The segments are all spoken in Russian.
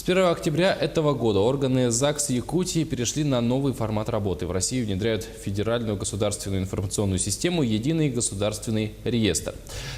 1 октября этого года органы ЗАГС Якутии перешли на новый формат работы. В России внедряют федеральную государственную информационную систему «Единый государственный реестр».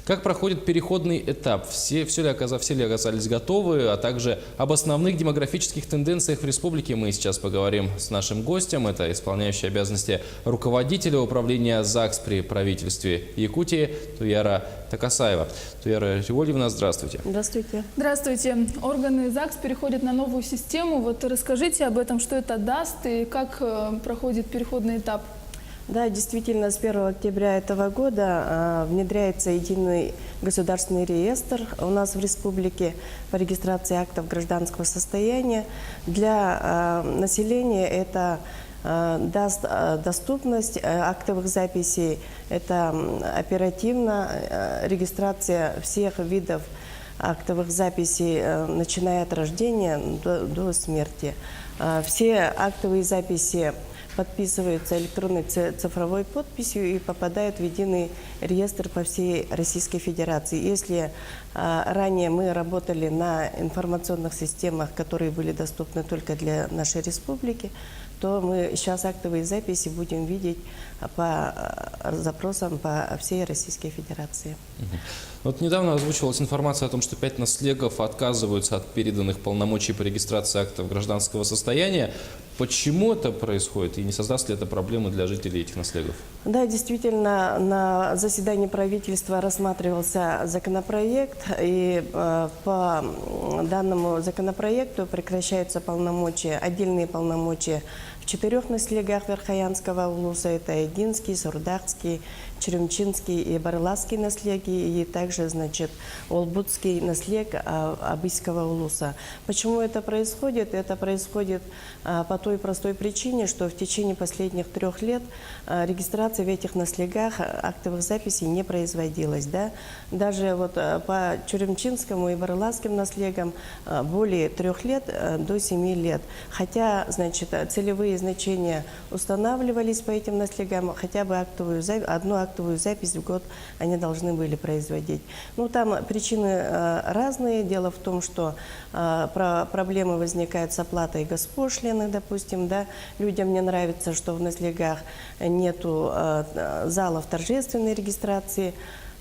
Как проходит переходный этап? Все ли оказались готовы? А также об основных демографических тенденциях в республике мы сейчас поговорим с нашим гостем. Это исполняющий обязанности руководителя управления ЗАГС при правительстве Якутии Туяра Такасаева. Туяра Ривольевна, здравствуйте. Здравствуйте. Здравствуйте. Органы ЗАГС переходят на новую систему. Вот расскажите об этом, что это даст и как проходит переходный этап. Да, действительно, с 1 октября этого года внедряется единый государственный реестр у нас в республике по регистрации актов гражданского состояния. Для населения это даст доступность актовых записей, это оперативно регистрация всех видов актовых записей, начиная от рождения до смерти. Все актовые записи подписываются электронной цифровой подписью и попадают в единый реестр по всей Российской Федерации. Если ранее мы работали на информационных системах, которые были доступны только для нашей республики, то мы сейчас актовые записи будем видеть по запросам по всей Российской Федерации. Вот недавно озвучивалась информация о том, что 5 наследников отказываются от переданных полномочий по регистрации актов гражданского состояния. Почему это происходит и не создаст ли это проблемы для жителей этих наследников? Да, действительно, на заседании правительства рассматривался законопроект, и по данному законопроекту прекращаются полномочия, отдельные полномочия в 4 наследниках Верхоянского улуса. Это Эдинский, Сурдакский, Черемчинский и Барласский наследки, и также, значит, Олбутский наследник Абыйского улуса. Почему это происходит? Это происходит по той простой причине, что в течение последних 3 лет регистрация в этих наследках актовых записей не производилась. Да? Даже вот по Черемчинскому и Барласским наследкам более 3 лет до 7 лет. Хотя, значит, целевые значения устанавливались по этим наследкам, хотя бы одну актовую запись в год они должны были производить. Ну, там причины разные. Дело в том, что проблемы возникают с оплатой госпошлины, допустим, да. Людям не нравится, что в наследках нету залов торжественной регистрации.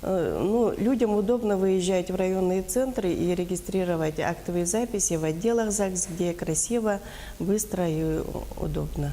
Ну, людям удобно выезжать в районные центры и регистрировать актовые записи в отделах ЗАГС, где красиво, быстро и удобно.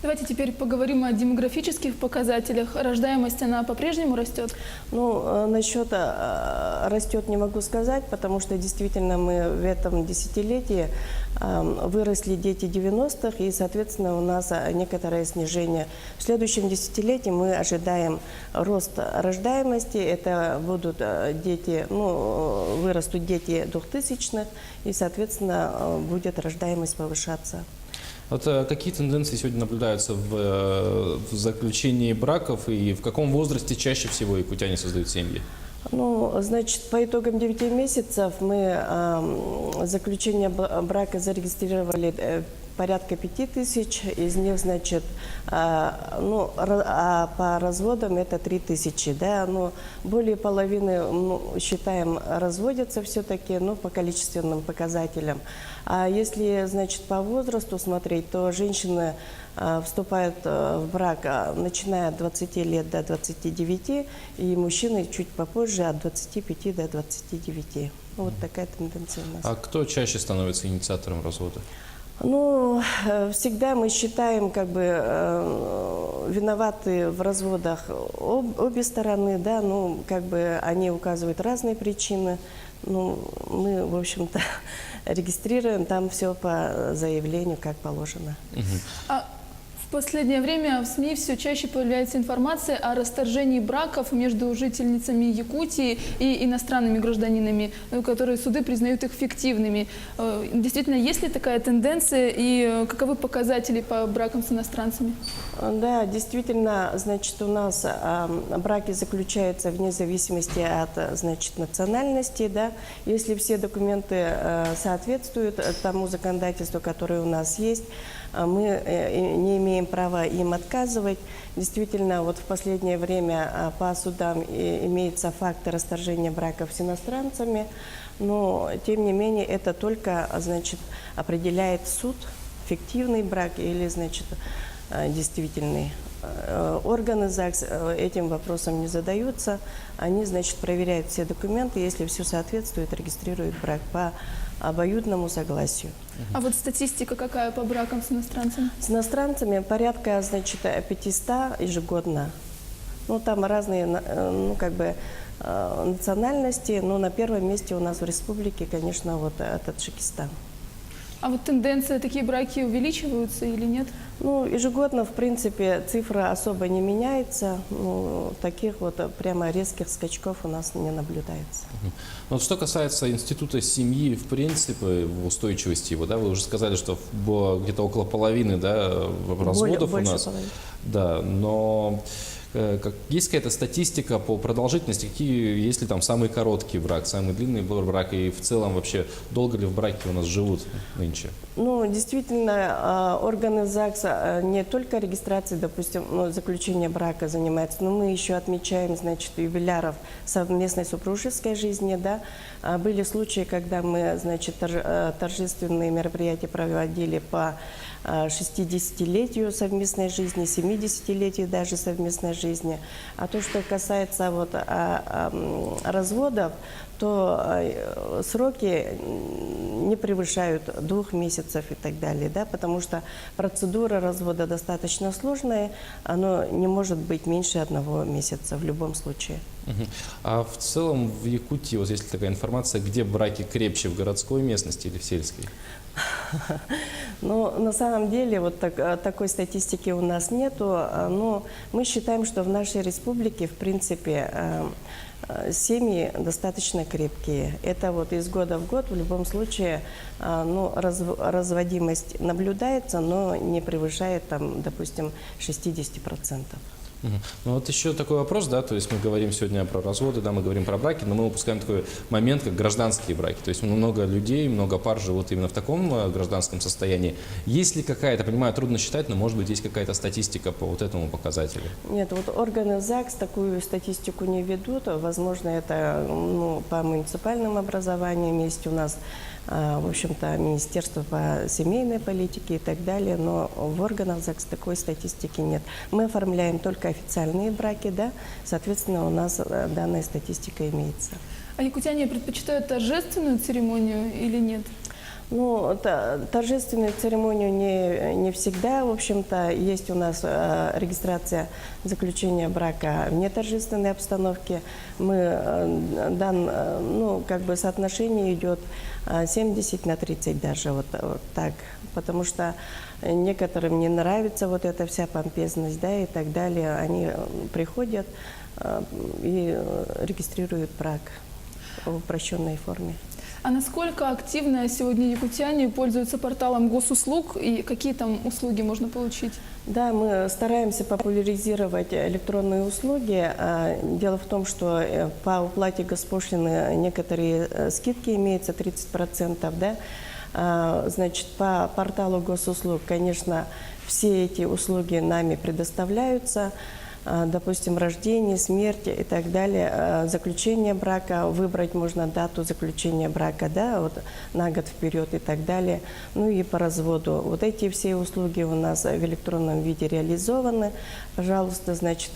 Давайте теперь поговорим о демографических показателях. Рождаемость, она по-прежнему растет? Ну, насчет растет не могу сказать, потому что действительно мы в этом десятилетии выросли дети 90-х, и, соответственно, у нас некоторое снижение. В следующем десятилетии мы ожидаем рост рождаемости. Это будут дети, ну, вырастут дети 2000-х, и, соответственно, будет рождаемость повышаться. Вот какие тенденции сегодня наблюдаются в заключении браков и в каком возрасте чаще всего якутяне создают семьи? Ну, значит, по итогам 9 месяцев мы заключение брака зарегистрировали порядка 5000, из них, значит, ну, по разводам это 3000, да, но более половины, ну, считаем, разводятся все-таки, ну, по количественным показателям. А если, значит, по возрасту смотреть, то женщины вступают в брак, начиная от 20 лет до 29, и мужчины чуть попозже от 25 до 29. Вот такая тенденция у нас. А кто чаще становится инициатором развода? Ну, всегда мы считаем, как бы, виноваты в разводах обе стороны, да, ну, как бы они указывают разные причины. Ну, мы, в общем-то, регистрируем там все по заявлению, как положено. В последнее время в СМИ все чаще появляется информация о расторжении браков между жительницами Якутии и иностранными гражданинами, которые суды признают их фиктивными. Действительно, есть ли такая тенденция и каковы показатели по бракам с иностранцами? Да, действительно, значит, у нас браки заключаются вне зависимости от, значит, национальности, да. Если все документы соответствуют тому законодательству, которое у нас есть, мы не имеем имеем право им отказывать. Действительно, вот в последнее время по судам имеются факты расторжения браков с иностранцами, но тем не менее это только, значит, определяет суд, фиктивный брак или, значит, действительный. Органы ЗАГС этим вопросом не задаются. Они, значит, проверяют все документы, если все соответствует, регистрируют брак по обоюдному согласию. А вот статистика какая по бракам с иностранцами? С иностранцами порядка, значит, 500 ежегодно. Ну, там разные, ну, как бы, национальности, но на первом месте у нас в республике, конечно, вот Таджикистан. А вот тенденция, такие браки увеличиваются или нет? Ну, ежегодно, в принципе, цифра особо не меняется. Ну, таких вот прямо резких скачков у нас не наблюдается. Но вот что касается института семьи, в принципе, в устойчивости его, да, вы уже сказали, что где-то около половины, да, разводов у нас. Половины. Да, но есть какая-то статистика по продолжительности, какие, есть ли там самый короткий брак, самый длинный брак, и в целом вообще долго ли в браке у нас живут нынче? Ну, действительно, органы ЗАГСа не только регистрацией, допустим, ну, заключения брака занимаются, но мы еще отмечаем, значит, юбиляров совместной супружеской жизни, да. Были случаи, когда мы, значит, торжественные мероприятия проводили по 60-летию совместной жизни, 70-летию даже совместной жизни. А то, что касается вот разводов, то сроки не превышают 2 месяцев и так далее, да, потому что процедура развода достаточно сложная, она не может быть меньше 1 месяца в любом случае. А в целом в Якутии, вот есть ли такая информация, где браки крепче, в городской местности или в сельской? Ну, на самом деле, вот такой статистики у нас нету, но мы считаем, что в нашей республике, в принципе, семьи достаточно крепкие. Это вот из года в год в любом случае, ну, разводимость наблюдается, но не превышает, там, допустим, 60%. Ну вот еще такой вопрос, да, то есть мы говорим сегодня про разводы, да, мы говорим про браки, но мы упускаем такой момент, как гражданские браки. То есть много людей, много пар живут именно в таком гражданском состоянии. Есть ли какая-то, понимаю, трудно считать, но может быть есть какая-то статистика по вот этому показателю? Нет, вот органы ЗАГС такую статистику не ведут. Возможно, это, ну, по муниципальным образованиям есть у нас, в общем-то, Министерство по семейной политике и так далее, но в органах ЗАГС такой статистики нет. Мы оформляем только официальные браки, да, соответственно, у нас данная статистика имеется. А якутяне предпочитают торжественную церемонию или нет? Ну, торжественную церемонию не всегда, в общем-то, есть у нас регистрация заключения брака в неторжественной обстановке. Ну, как бы соотношение идет 70/30 даже, вот так, потому что некоторым не нравится вот эта вся помпезность, да, и так далее. Они приходят и регистрируют брак в упрощенной форме. А насколько активно сегодня якутяне пользуются порталом госуслуг и какие там услуги можно получить? Да, мы стараемся популяризировать электронные услуги. Дело в том, что по уплате госпошлины некоторые скидки имеются, 30%, да. Значит, по порталу госуслуг, конечно, все эти услуги нами предоставляются. Допустим, рождение, смерть и так далее, заключение брака, выбрать можно дату заключения брака, да, вот на год вперед и так далее, ну и по разводу. Вот эти все услуги у нас в электронном виде реализованы. Пожалуйста, значит,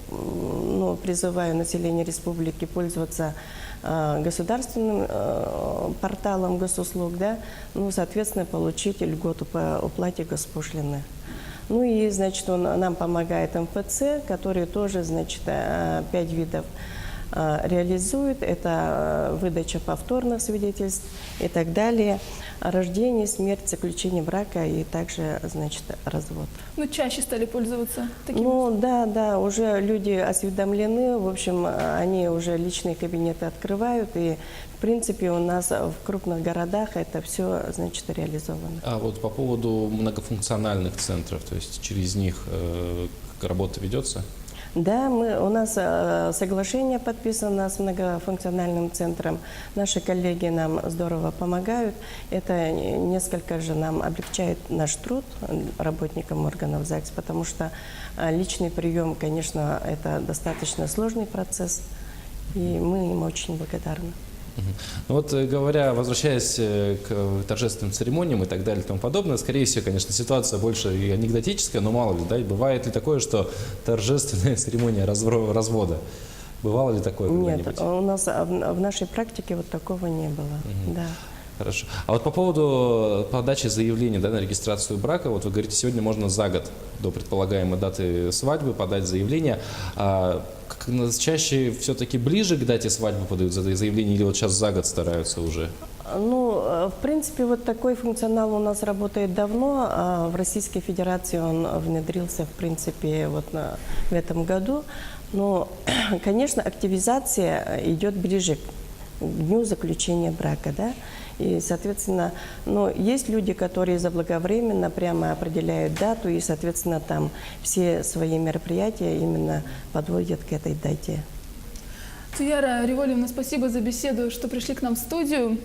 ну, призываю население республики пользоваться государственным порталом госуслуг, да, ну, соответственно, получить льготу по уплате госпошлины. Ну и, значит, он нам помогает МФЦ, который тоже, значит, 5 видов реализует. Это выдача повторных свидетельств и так далее. Рождение, смерть, заключение брака и также, значит, развод. Ну, чаще стали пользоваться таким? Ну, да, уже люди осведомлены, в общем, они уже личные кабинеты открывают, и, в принципе, у нас в крупных городах это все, значит, реализовано. А вот по поводу многофункциональных центров, то есть через них работа ведется? Да, у нас соглашение подписано с многофункциональным центром. Наши коллеги нам здорово помогают. Это несколько же нам облегчает наш труд, работникам органов ЗАГС, потому что личный прием, конечно, это достаточно сложный процесс, и мы им очень благодарны. Ну вот, возвращаясь к торжественным церемониям и так далее и тому подобное, скорее всего, конечно, ситуация больше и анекдотическая, но мало ли, да, бывает ли такое, что торжественная церемония развода? Бывало ли такое когда-нибудь? Нет, у нас в нашей практике вот такого не было, да. Хорошо. А вот по поводу подачи заявления, да, на регистрацию брака, вот вы говорите, сегодня можно за год до предполагаемой даты свадьбы подать заявление. Чаще все-таки ближе к дате свадьбы подают заявление или вот сейчас за год стараются уже? Ну, в принципе, вот такой функционал у нас работает давно. В Российской Федерации он внедрился, в принципе, вот в этом году. Но, конечно, активизация идет ближе к дню заключения брака, да. И, соответственно, есть люди, которые заблаговременно прямо определяют дату и, соответственно, там все свои мероприятия именно подводят к этой дате. Туяра Револьевна, спасибо за беседу, что пришли к нам в студию.